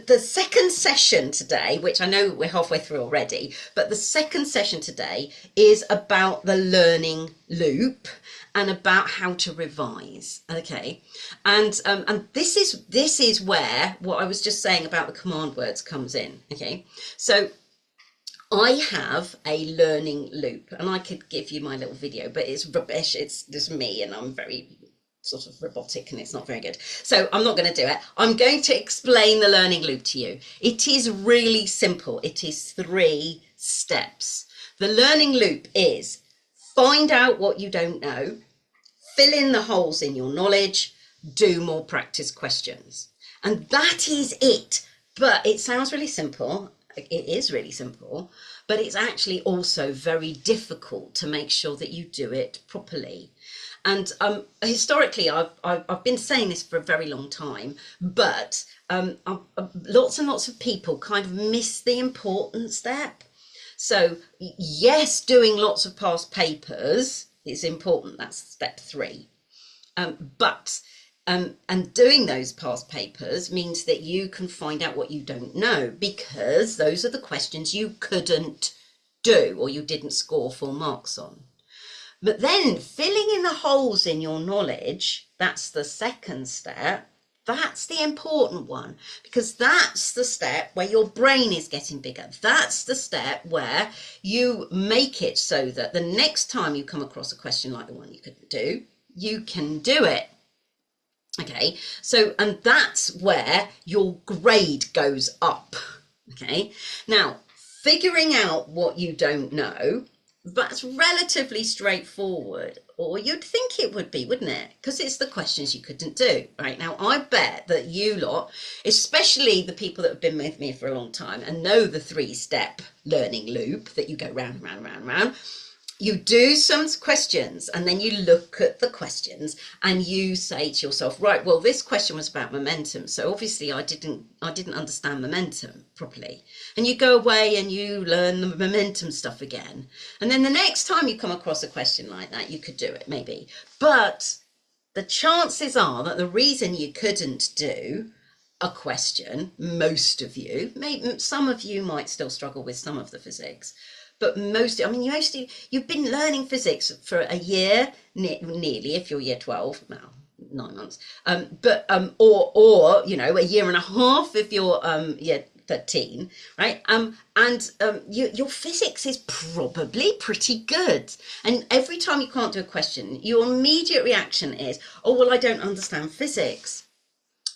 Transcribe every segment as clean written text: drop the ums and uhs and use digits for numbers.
the second session today, which I know we're halfway through already, but the second session today is about the learning loop and about how to revise. Okay, and this is where what I was just saying about the command words comes in. Okay, so I have a learning loop, and I could give you my little video, but it's rubbish. It's just me, and I'm very sort of robotic, and it's not very good. So I'm not going to do it. I'm going to explain the learning loop to you. It is really simple. It is 3 steps. The learning loop is find out what you don't know, fill in the holes in your knowledge, do more practice questions. And that is it. But it sounds really simple. It is really simple, but it's actually also very difficult to make sure that you do it properly. And historically, I've been saying this for a very long time, but lots and lots of people kind of miss the important step. So yes, doing lots of past papers is important. That's step 3. And doing those past papers means that you can find out what you don't know, because those are the questions you couldn't do or you didn't score full marks on. But then filling in the holes in your knowledge, that's the second step. That's the important one, because that's the step where your brain is getting bigger. That's the step where you make it so that the next time you come across a question like the one you couldn't do, you can do it. Okay, so, and that's where your grade goes up. Okay, now figuring out what you don't know, that's relatively straightforward, or you'd think it would be, wouldn't it? Because it's the questions you couldn't do. Right now, I bet that you lot, especially the people that have been with me for a long time and know the 3-step learning loop that you go round and round and round and round, you do some questions and then you look at the questions and you say to yourself, right, well, this question was about momentum, so obviously I didn't understand momentum properly. And you go away and you learn the momentum stuff again, and then the next time you come across a question like that, you could do it maybe. But the chances are that the reason you couldn't do a question, most of you, maybe some of you might still struggle with some of the physics, but you've been learning physics for a year, nearly, if you're year 12, now 9 months, or you know, a year and a half if you're year 13, right? Your physics is probably pretty good. And every time you can't do a question, your immediate reaction is, oh, well, I don't understand physics.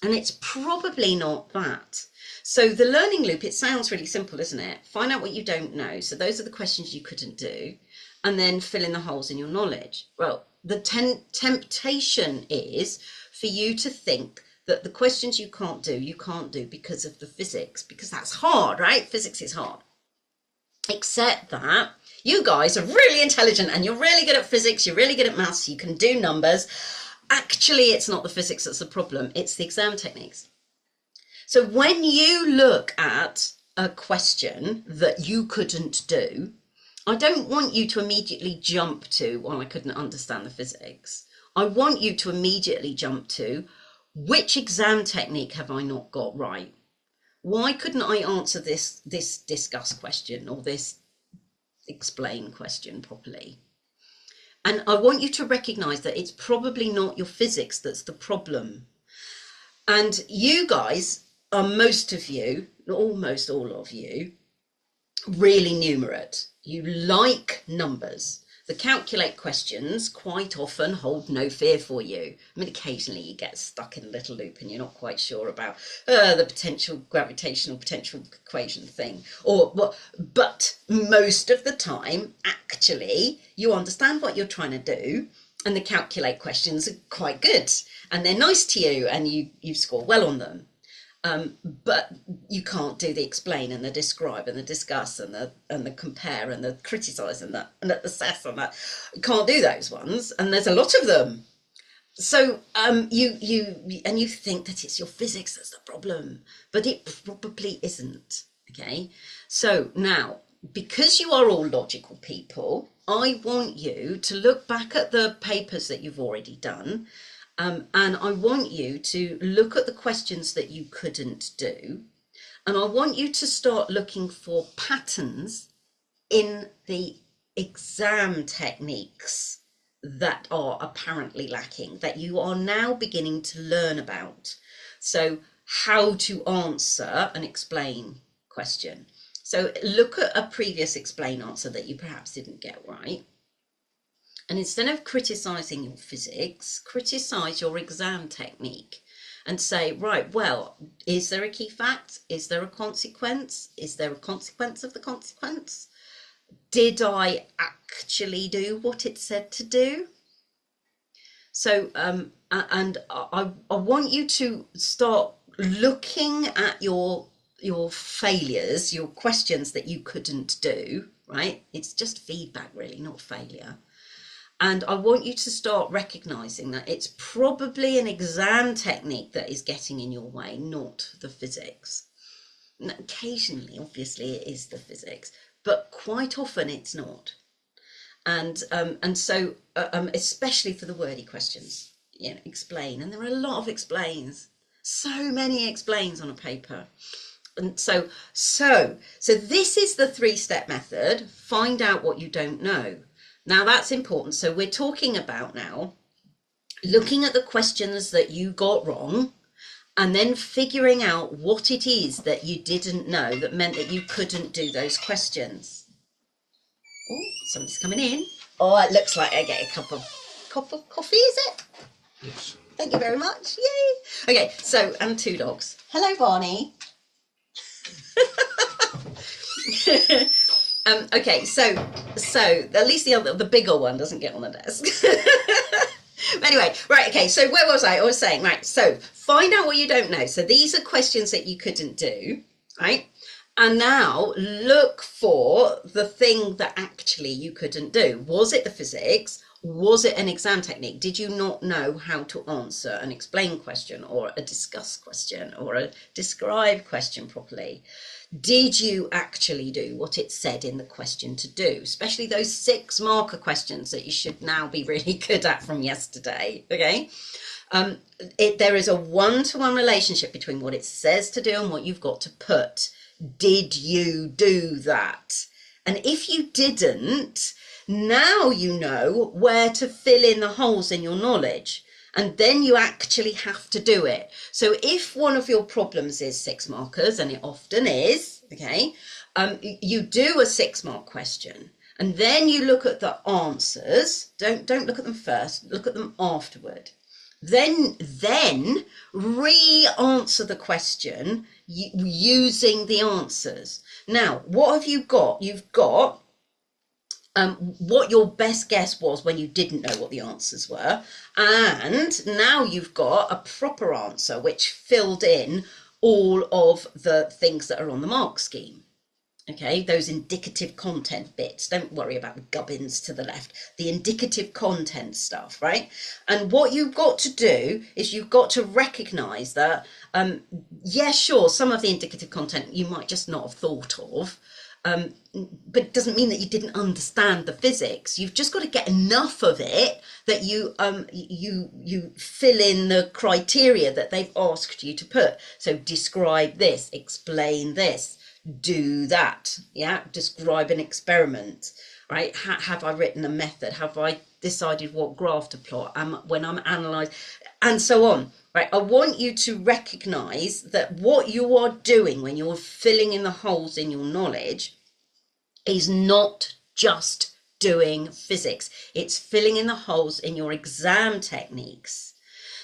And it's probably not that. So the learning loop, it sounds really simple, isn't it? Find out what you don't know. So those are the questions you couldn't do, and then fill in the holes in your knowledge. Well, the temptation is for you to think that the questions you can't do because of the physics, because that's hard, right? Physics is hard. Except that you guys are really intelligent and you're really good at physics, you're really good at maths, you can do numbers. Actually, it's not the physics that's the problem, it's the exam techniques. So when you look at a question that you couldn't do, I don't want you to immediately jump to, well, I couldn't understand the physics. I want you to immediately jump to, which exam technique have I not got right? Why couldn't I answer this discuss question or this explain question properly? And I want you to recognize that it's probably not your physics that's the problem. And you guys are, most of you, almost all of you, really numerate. You like numbers. The calculate questions quite often hold no fear for you. I mean, occasionally you get stuck in a little loop and you're not quite sure about the potential gravitational potential equation thing, but most of the time, actually, you understand what you're trying to do, and the calculate questions are quite good, and they're nice to you, and you score well on them. But you can't do the explain and the describe and the discuss and the compare and the criticize and the assess and that. You can't do those ones, and there's a lot of them. So you think that it's your physics that's the problem, but it probably isn't. Okay, so now, because you are all logical people, I want you to look back at the papers that you've already done. And I want you to look at the questions that you couldn't do, And I want you to start looking for patterns in the exam techniques that are apparently lacking, that you are now beginning to learn about. So how to answer an explain question. So look at a previous explain answer that you perhaps didn't get right. And instead of criticizing your physics, criticize your exam technique and say, right, well, is there a key fact? Is there a consequence? Is there a consequence of the consequence? Did I actually do what it said to do? So, and I want you to start looking at your failures, your questions that you couldn't do, right? It's just feedback, really, not failure. And I want you to start recognizing that it's probably an exam technique that is getting in your way, not the physics. And occasionally, obviously, it is the physics, but quite often it's not. And so especially for the wordy questions, you know, explain, and there are a lot of explains, so many explains on a paper. And so this is the 3-step method. Find out what you don't know. Now that's important. So we're talking about now looking at the questions that you got wrong and then figuring out what it is that you didn't know that meant that you couldn't do those questions. Oh, somebody's coming in. Oh, it looks like I get a cup of coffee, is it? Yes. Thank you very much. Yay. Okay, so, and 2 dogs. Hello, Barney. Okay, so at least the bigger one doesn't get on the desk. But anyway, right, okay, so where was I? I was saying, right, so find out what you don't know. So these are questions that you couldn't do, right? And now look for the thing that actually you couldn't do. Was it the physics? Was it an exam technique? Did you not know how to answer an explain question or a discuss question or a describe question properly? Did you actually do what it said in the question to do? Especially those 6 marker questions that you should now be really good at from yesterday, okay? There is a one-to-one relationship between what it says to do and what you've got to put. Did you do that? And if you didn't, now you know where to fill in the holes in your knowledge. And then you actually have to do it. So if one of your problems is 6 markers, and it often is, okay, you do a 6-mark question, and then you look at the answers. Don't look at them first, look at them afterward. Then re-answer the question using the answers. Now, what have you got? You've got what your best guess was when you didn't know what the answers were, and now you've got a proper answer which filled in all of the things that are on the mark scheme. Okay, those indicative content bits. Don't worry about the gubbins to the left, the indicative content stuff, right? And what you've got to do is you've got to recognize that yeah, sure, some of the indicative content you might just not have thought of, but it doesn't mean that you didn't understand the physics. You've just got to get enough of it that you fill in the criteria that they've asked you to put. So describe this, explain this, do that, yeah, describe an experiment, right? Have I written a method? Have I decided what graph to plot? When I'm analysing, and so on, right? I want you to recognise that what you are doing when you're filling in the holes in your knowledge is not just doing physics. It's filling in the holes in your exam techniques,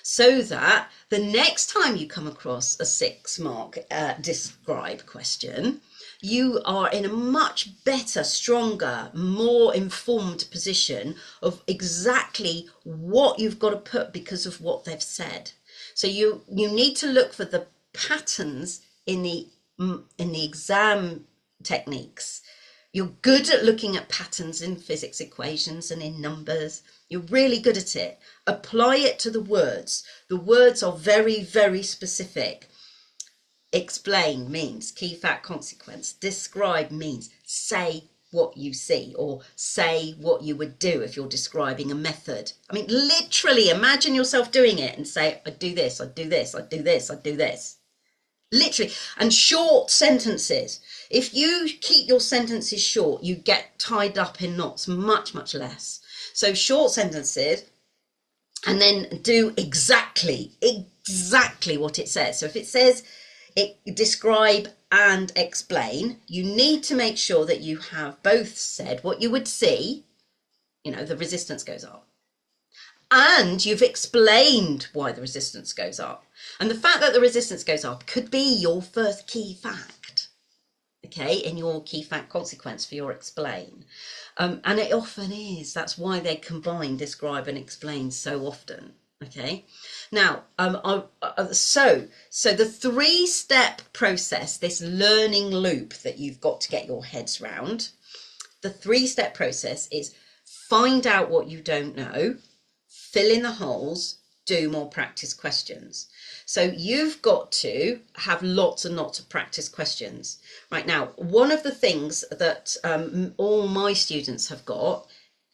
so that the next time you come across a 6-mark describe question, you are in a much better, stronger, more informed position of exactly what you've got to put because of what they've said. So you need to look for the patterns in the exam techniques. You're good at looking at patterns in physics equations and in numbers. You're really good at it. Apply it to the words. The words are very, very specific. Explain means key fact consequence. Describe means say what you see, or say what you would do if you're describing a method. I mean, literally imagine yourself doing it and say, I do this, I do this, I do this, I do this. Literally. And short sentences. If you keep your sentences short, you get tied up in knots much, much less. So short sentences, and then do exactly what it says. So if it says describe and explain, you need to make sure that you have both said what you would see, you know, the resistance goes up, and you've explained why the resistance goes up. And the fact that the resistance goes up could be your first key fact, okay, in your key fact consequence for your explain. And it often is. That's why they combine describe and explain so often, okay. Now, so the 3-step process, this learning loop that you've got to get your heads round, the 3-step process is find out what you don't know, fill in the holes, do more practice questions. So you've got to have lots and lots of practice questions. Right now, one of the things that all my students have got,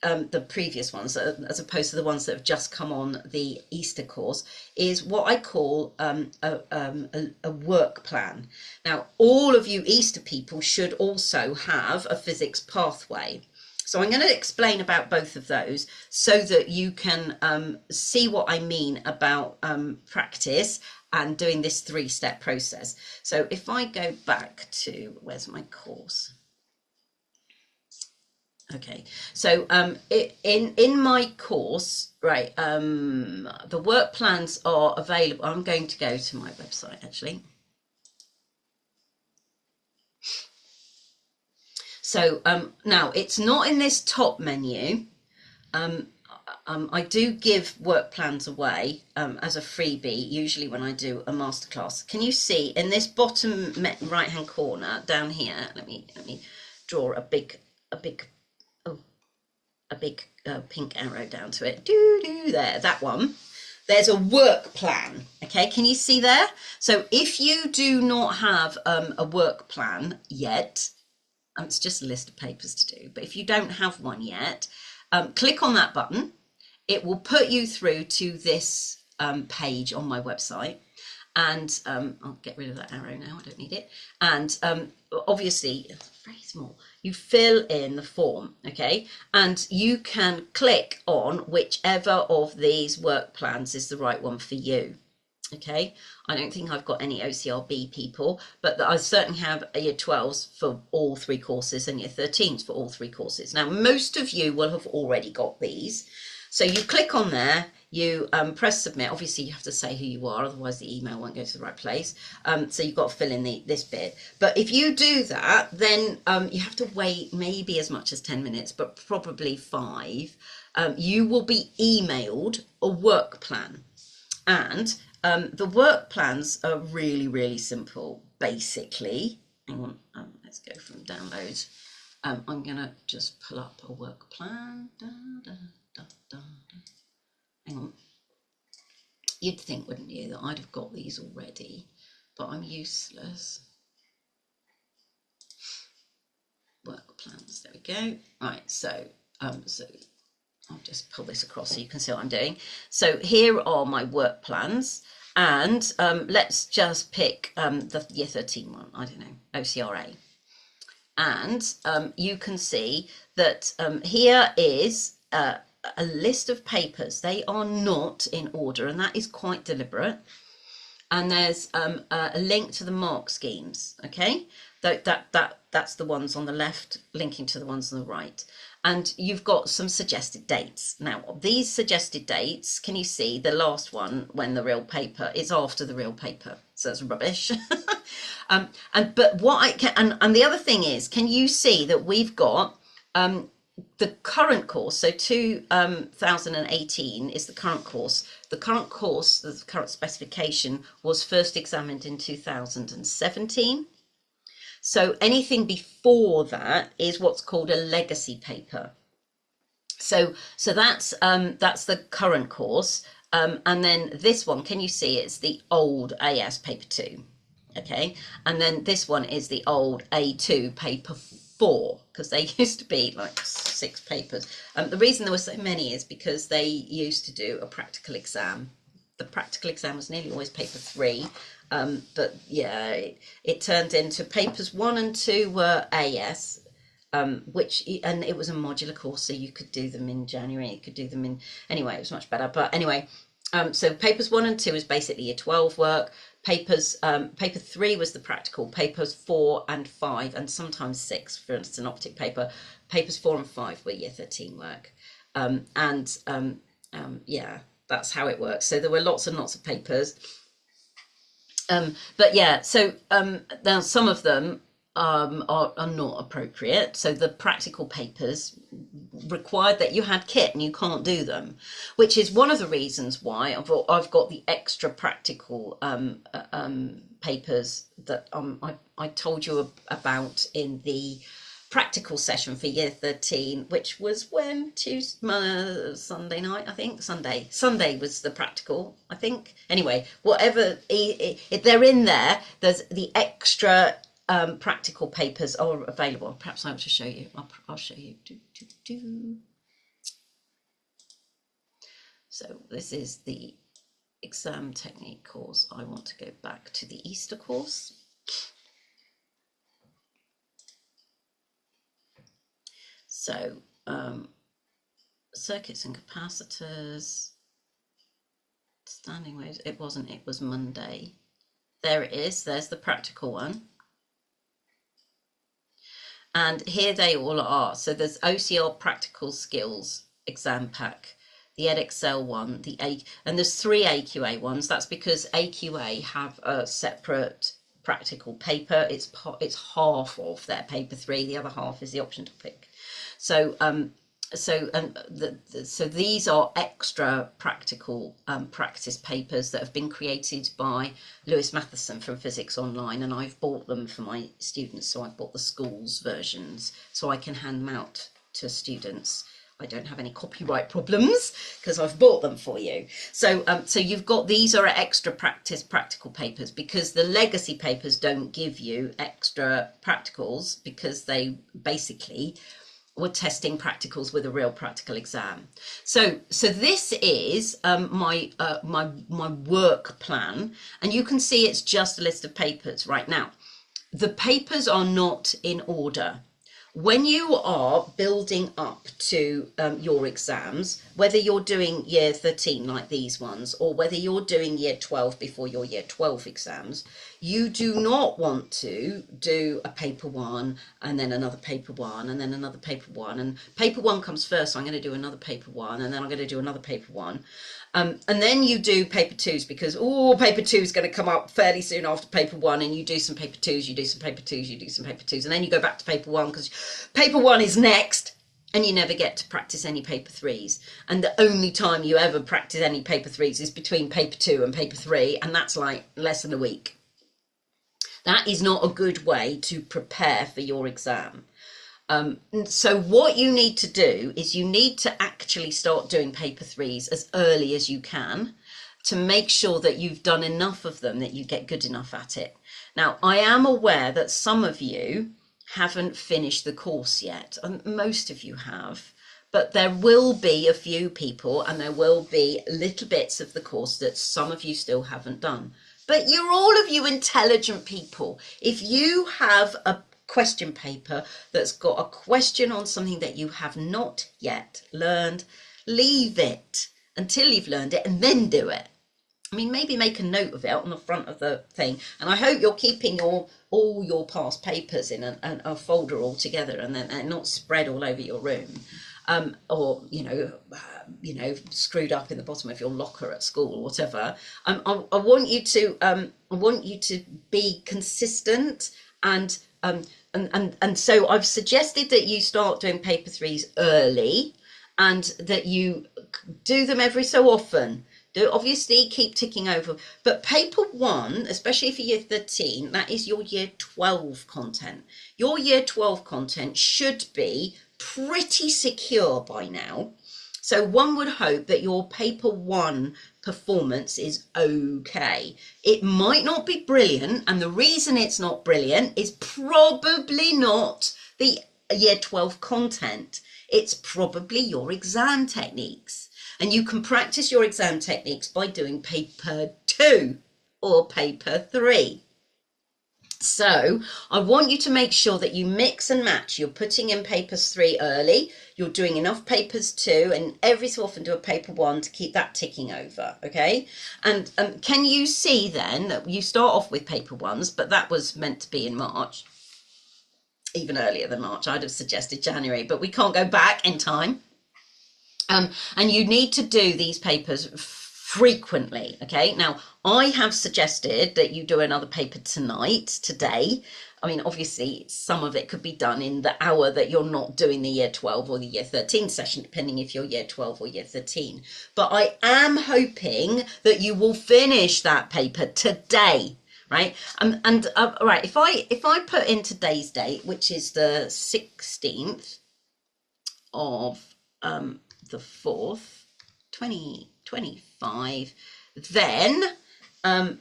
the previous ones, as opposed to the ones that have just come on the Easter course, is what I call a work plan. Now, all of you Easter people should also have a physics pathway. So I'm going to explain about both of those so that you can see what I mean about practice and doing this 3-step process. So if I go back to, where's my course? Okay, so in my course, right, the work plans are available. I'm going to go to my website actually. So now it's not in this top menu. I do give work plans away as a freebie, usually when I do a masterclass. Can you see in this bottom right hand corner down here? Let me draw a big pink arrow down to it. There, that one. There's a work plan. Okay, can you see there? So if you do not have a work plan yet, it's just a list of papers to do, but if you don't have one yet, click on that button. It will put you through to this page on my website, and I'll get rid of that arrow now, I don't need it. And obviously, it's very small, you fill in the form, okay, and you can click on whichever of these work plans is the right one for you. Okay, I don't think I've got any OCRB people, but I certainly have a year 12s for all 3 courses and year 13s for all 3 courses. Now, most of you will have already got these. So you click on there, you press submit. Obviously, you have to say who you are, otherwise the email won't go to the right place. So you've got to fill in this bit. But if you do that, then you have to wait maybe as much as 10 minutes, but probably 5. You will be emailed a work plan. And the work plans are really, really simple, basically. Hang on, let's go from downloads. I'm going to just pull up a work plan. Hang on. You'd think, wouldn't you, that I'd have got these already, but I'm useless. Work plans, there we go. Right, so I'll just pull this across so you can see what I'm doing. So here are my work plans, and let's just pick the year 13 one, I don't know, OCRA. And you can see that here is a list of papers. They are not in order, and that is quite deliberate. And there's a link to the mark schemes, okay? That's the ones on the left linking to the ones on the right. And you've got some suggested dates. Now, these suggested dates, can you see the last one when the real paper is after the real paper? So that's rubbish. But what I can, and the other thing is, can you see that we've got the current course? So 2018 is the current course. The current course, the current specification was first examined in 2017. So anything before that is what's called a legacy paper. So that's the current course. And then this one, can you see it's the old AS paper 2? Okay, and then this one is the old A2 paper 4, because they used to be like 6 papers. The reason there were so many is because they used to do a practical exam the practical exam was nearly always paper 3. But yeah, it turned into papers 1 and 2 were AS, and it was a modular course, so you could do them in January, you could do them in, anyway, it was much better. But anyway, so papers 1 and 2 is basically year 12 work. Paper 3 was the practical. Papers 4 and 5, and sometimes 6, for instance, an optic paper. Papers 4 and 5 were year 13 work. Yeah, that's how it works. So there were lots and lots of papers. But yeah, so now some of them are not appropriate. So the practical papers required that you had kit, and you can't do them, which is one of the reasons why I've got the extra practical papers that I told you about in the practical session for year 13, which was when Sunday night, I think. Sunday was the practical, I think. Anyway, whatever, if they're in there, there's the extra practical papers are available. Perhaps I will just show you. I'll show you. So this is the exam technique course. I want to go back to the Easter course. So circuits and capacitors, standing waves, it wasn't, it was Monday. There it is, there's the practical one. And here they all are. So there's OCR practical skills exam pack, the EdXL one, and there's 3 AQA ones. That's because AQA have a separate practical paper. It's half of their paper 3, the other half is the option topic. So so these are extra practical practice papers that have been created by Lewis Matheson from Physics Online, and I've bought them for my students. So I've bought the school's versions so I can hand them out to students. I don't have any copyright problems because I've bought them for you. So so you've got, these are extra practical papers, because the legacy papers don't give you extra practicals, because they basically were testing practicals with a real practical exam. So this is my work plan, and you can see it's just a list of papers right now. The papers are not in order. When you are building up to your exams, whether you're doing year 13 like these ones, or whether you're doing year 12 before your year 12 exams, you do not want to do a paper 1 and then another paper 1 and then another paper 1. And paper 1 comes first, so I'm going to do another paper 1, and then I'm going to do another paper 1. And then you do paper 2s, because paper 2 is going to come up fairly soon after paper 1, and you do some paper 2s, you do some paper 2s, you do some paper 2s, and then you go back to paper 1 because paper 1 is next, and you never get to practice any paper 3s. And the only time you ever practice any paper 3s is between paper 2 and paper 3, and that's like less than a week. That is not a good way to prepare for your exam. So what you need to do is you need to actually start doing paper 3s as early as you can, to make sure that you've done enough of them that you get good enough at it. Now, I am aware that some of you haven't finished the course yet, and most of you have, but there will be a few people, and there will be little bits of the course that some of you still haven't done. But you're all of you intelligent people. If you have a question paper that's got a question on something that you have not yet learned, leave it until you've learned it and then do it. I mean, maybe make a note of it on the front of the thing. And I hope you're keeping all your past papers in a folder all together, and then they're not spread all over your room, or you know, screwed up in the bottom of your locker at school or whatever. I want you to be consistent, and so I've suggested that you start doing paper 3s early, and that you do them every so often. Obviously keep ticking over, but paper 1, especially for year 13, that is your year 12 content. Your year 12 content should be pretty secure by now. So one would hope that your paper 1 performance is okay. It might not be brilliant, and the reason it's not brilliant is probably not the year 12 content. It's probably your exam techniques. And you can practice your exam techniques by doing paper 2 or paper 3. So I want you to make sure that you mix and match. You're putting in papers 3 early, you're doing enough papers 2, and every so often do a paper 1 to keep that ticking over, okay? And can you see then that you start off with paper 1s, but that was meant to be in March, even earlier than March. I'd have suggested January, but we can't go back in time. And you need to do these papers frequently, okay? Now, I have suggested that you do another paper today. I mean, obviously, some of it could be done in the hour that you're not doing the year 12 or the year 13 session, depending if you're year 12 or year 13. But I am hoping that you will finish that paper today, right? Right, if I put in today's date, which is the 16th of the 4th, 2025, then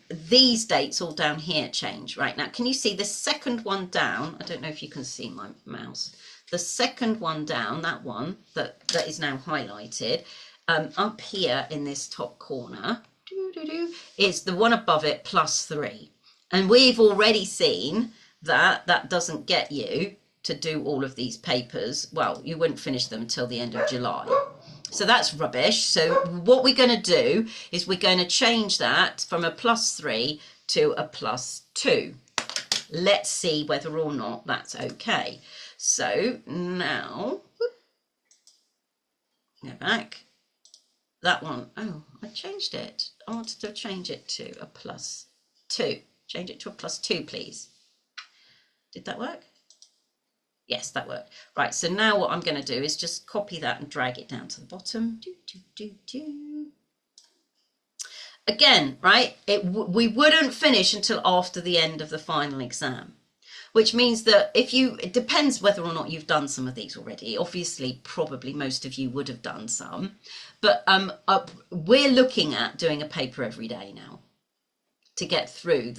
these dates all down here change. Right, now can you see the second one down? I don't know if you can see my mouse. The second one down, that one that is now highlighted, up here in this top corner, is the one above it plus 3. And we've already seen that that doesn't get you to do all of these papers. Well, you wouldn't finish them until the end of July. So that's rubbish. So what we're going to do is we're going to change that from a plus 3 to a plus 2. Let's see whether or not that's okay. So now, go back. That one, oh, I changed it. I wanted to change it to a plus 2. Change it to a plus 2, please. Did that work? Yes, that worked. Right, so now what I'm going to do is just copy that and drag it down to the bottom. Again, right, we wouldn't finish until after the end of the final exam, which means that it depends whether or not you've done some of these already. Obviously, probably most of you would have done some, but we're looking at doing a paper every day now to get through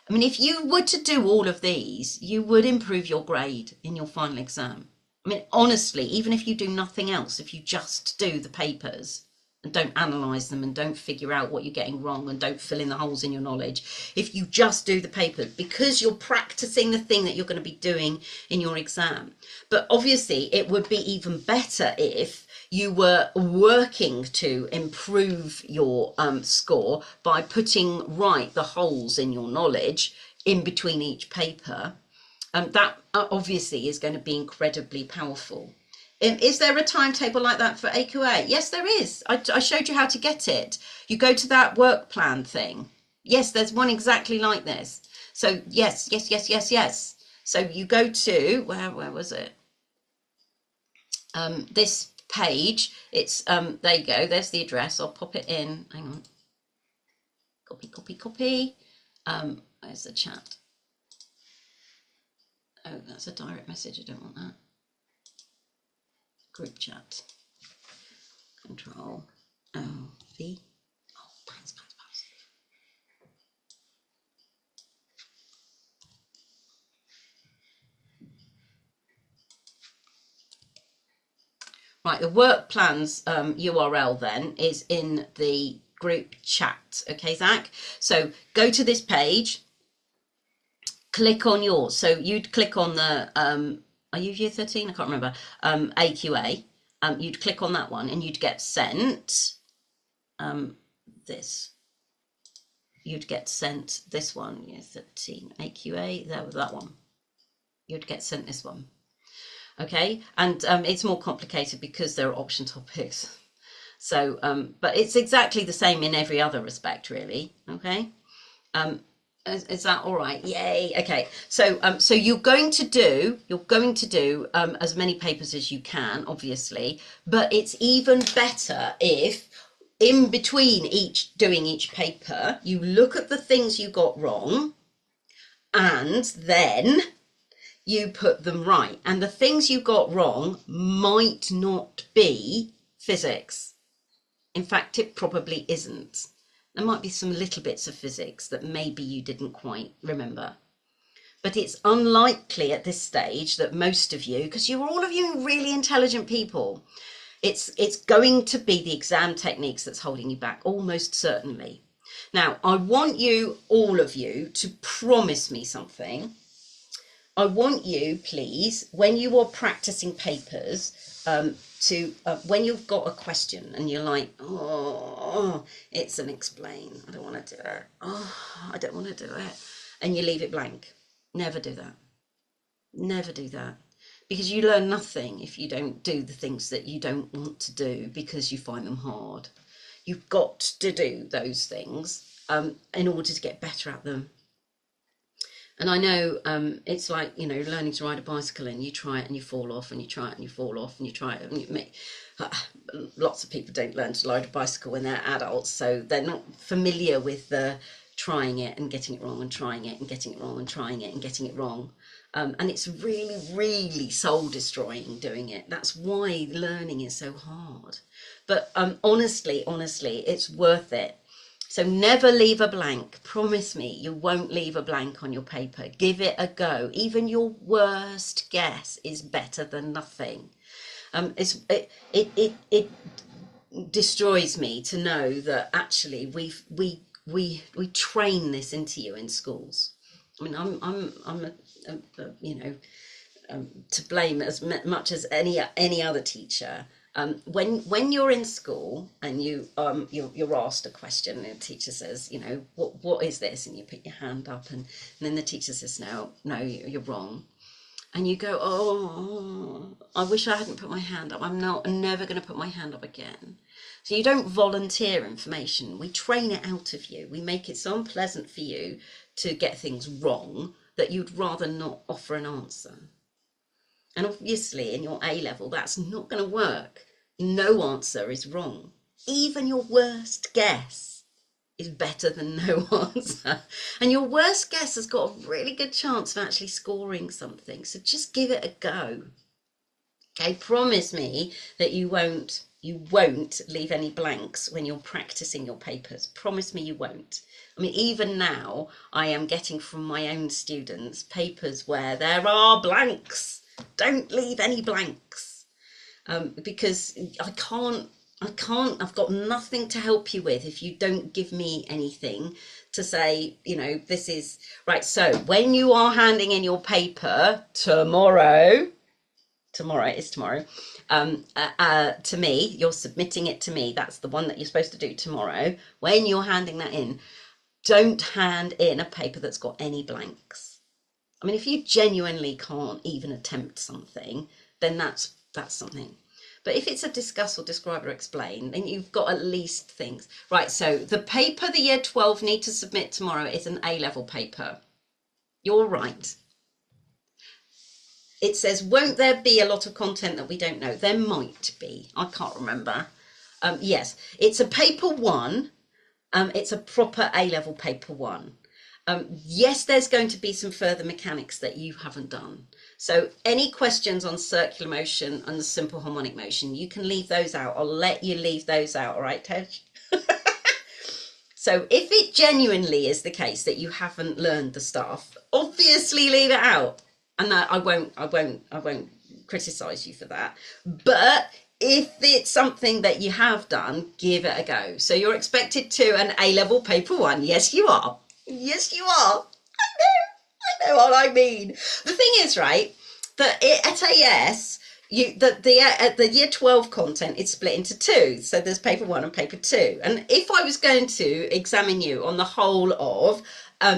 I mean, if you were to do all of these, you would improve your grade in your final exam. I mean, honestly, even if you do nothing else, if you just do the papers and don't analyse them and don't figure out what you're getting wrong and don't fill in the holes in your knowledge, if you just do the papers, because you're practicing the thing that you're going to be doing in your exam. But obviously, it would be even better if you were working to improve your score by putting right the holes in your knowledge in between each paper. That obviously is going to be incredibly powerful. Is there a timetable like that for AQA? Yes, there is. I showed you how to get it. You go to that work plan thing. Yes, there's one exactly like this. So yes. So you go to, where was it? This page, it's there you go, there's the address. I'll pop it in, hang on, copy. Where's the chat? Oh, that's a direct message, I don't want that. Group chat, Control V. Oh, bounce. Right, the work plans URL then is in the group chat. Okay, Zach? So go to this page, click on yours. So you'd click on the, are you year 13? I can't remember. AQA. You'd click on that one and you'd get sent this. You'd get sent this one, year 13, AQA, that one. You'd get sent this one. Okay, and it's more complicated because there are option topics. So, but it's exactly the same in every other respect, really. Okay, is that all right? Yay. Okay, so so you're going to do as many papers as you can, obviously, but it's even better if in between doing each paper you look at the things you got wrong and then you put them right. And the things you got wrong might not be physics. In fact, it probably isn't. There might be some little bits of physics that maybe you didn't quite remember. But it's unlikely at this stage that most of you, because all of you really intelligent people, It's going to be the exam techniques that's holding you back, almost certainly. Now, I want you, all of you, to promise me something. I want you, please, when you are practicing papers, when you've got a question and you're like, oh, it's an explain, I don't want to do it. Oh, I don't want to do it. And you leave it blank. Never do that. Never do that. Because you learn nothing if you don't do the things that you don't want to do because you find them hard. You've got to do those things in order to get better at them. And I know it's like, you know, learning to ride a bicycle, and you try it and you fall off, and you try it and you fall off, and you try it and you make... Lots of people don't learn to ride a bicycle when they're adults, so they're not familiar with the trying it and getting it wrong and trying it and getting it wrong and trying it and getting it wrong. And it's really, really soul destroying doing it. That's why learning is so hard. But honestly, it's worth it. So never leave a blank. Promise me you won't leave a blank on your paper. Give it a go. Even your worst guess is better than nothing. It destroys me to know that actually we train this into you in schools. I mean, I'm you know, to blame as much as any other teacher. When you're in school and you're asked a question, and the teacher says, you know, what is this, and you put your hand up, and then the teacher says, no, you're wrong, and you go, oh, I wish I hadn't put my hand up. I'm never going to put my hand up again. So you don't volunteer information. We train it out of you. We make it so unpleasant for you to get things wrong that you'd rather not offer an answer. And obviously in your A level, that's not going to work. No answer is wrong. Even your worst guess is better than no answer. And your worst guess has got a really good chance of actually scoring something. So just give it a go. Okay, promise me that you won't leave any blanks when you're practicing your papers. Promise me you won't. I mean, even now, I am getting from my own students papers where there are blanks. Don't leave any blanks, because I've got nothing to help you with if you don't give me anything to say, you know, this is right. So when you are handing in your paper tomorrow, to me, you're submitting it to me. That's the one that you're supposed to do tomorrow. When you're handing that in, don't hand in a paper that's got any blanks. I mean, if you genuinely can't even attempt something, then that's something. But if it's a discuss or describe or explain, then you've got at least things. Right, so the paper the year 12 need to submit tomorrow is an A-level paper. You're right. It says, won't there be a lot of content that we don't know? There might be. I can't remember. Yes, it's a paper 1. It's a proper A-level paper 1. Yes, there's going to be some further mechanics that you haven't done. So any questions on circular motion and the simple harmonic motion, you can leave those out. I'll let you leave those out, all right, Tej? So if it genuinely is the case that you haven't learned the stuff, obviously leave it out. And I won't criticize you for that. But if it's something that you have done, give it a go. So you're expected to an A-level paper 1. Yes, you are. Yes, you are. I know what I mean. The thing is, right, that at AS, the year 12 content is split into 2. So there's paper 1 and paper 2. And if I was going to examine you on the whole of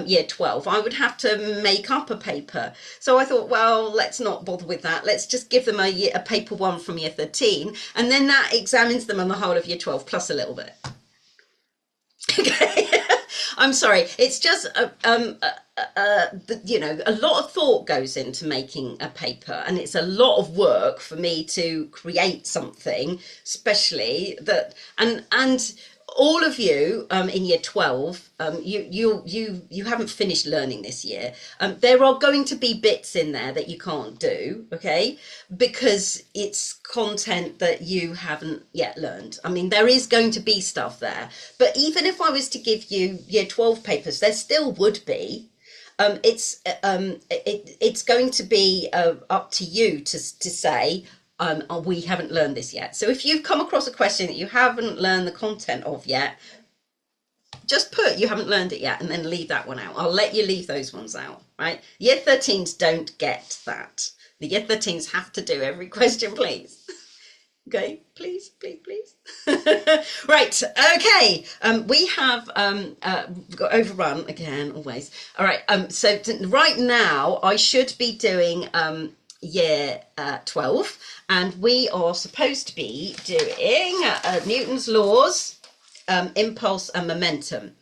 year 12, I would have to make up a paper. So I thought, well, let's not bother with that. Let's just give them a paper 1 from year 13. And then that examines them on the whole of year 12 plus a little bit. Okay. I'm sorry. It's just, you know, a lot of thought goes into making a paper, and it's a lot of work for me to create something, especially that, and all of you in year 12, you haven't finished learning this year. There are going to be bits in there that you can't do, okay, because it's content that you haven't yet learned. I mean, there is going to be stuff there, but even if I was to give you year 12 papers, there still would be. It's going to be up to you to say, we haven't learned this yet. So if you've come across a question that you haven't learned the content of yet, just put you haven't learned it yet and then leave that one out. I'll let you leave those ones out, right? Year 13s don't get that. The year 13s have to do every question, please. Okay, please. Right, okay. We have got overrun again, always. All right, so right now I should be doing year 12, and we are supposed to be doing Newton's laws, impulse and momentum.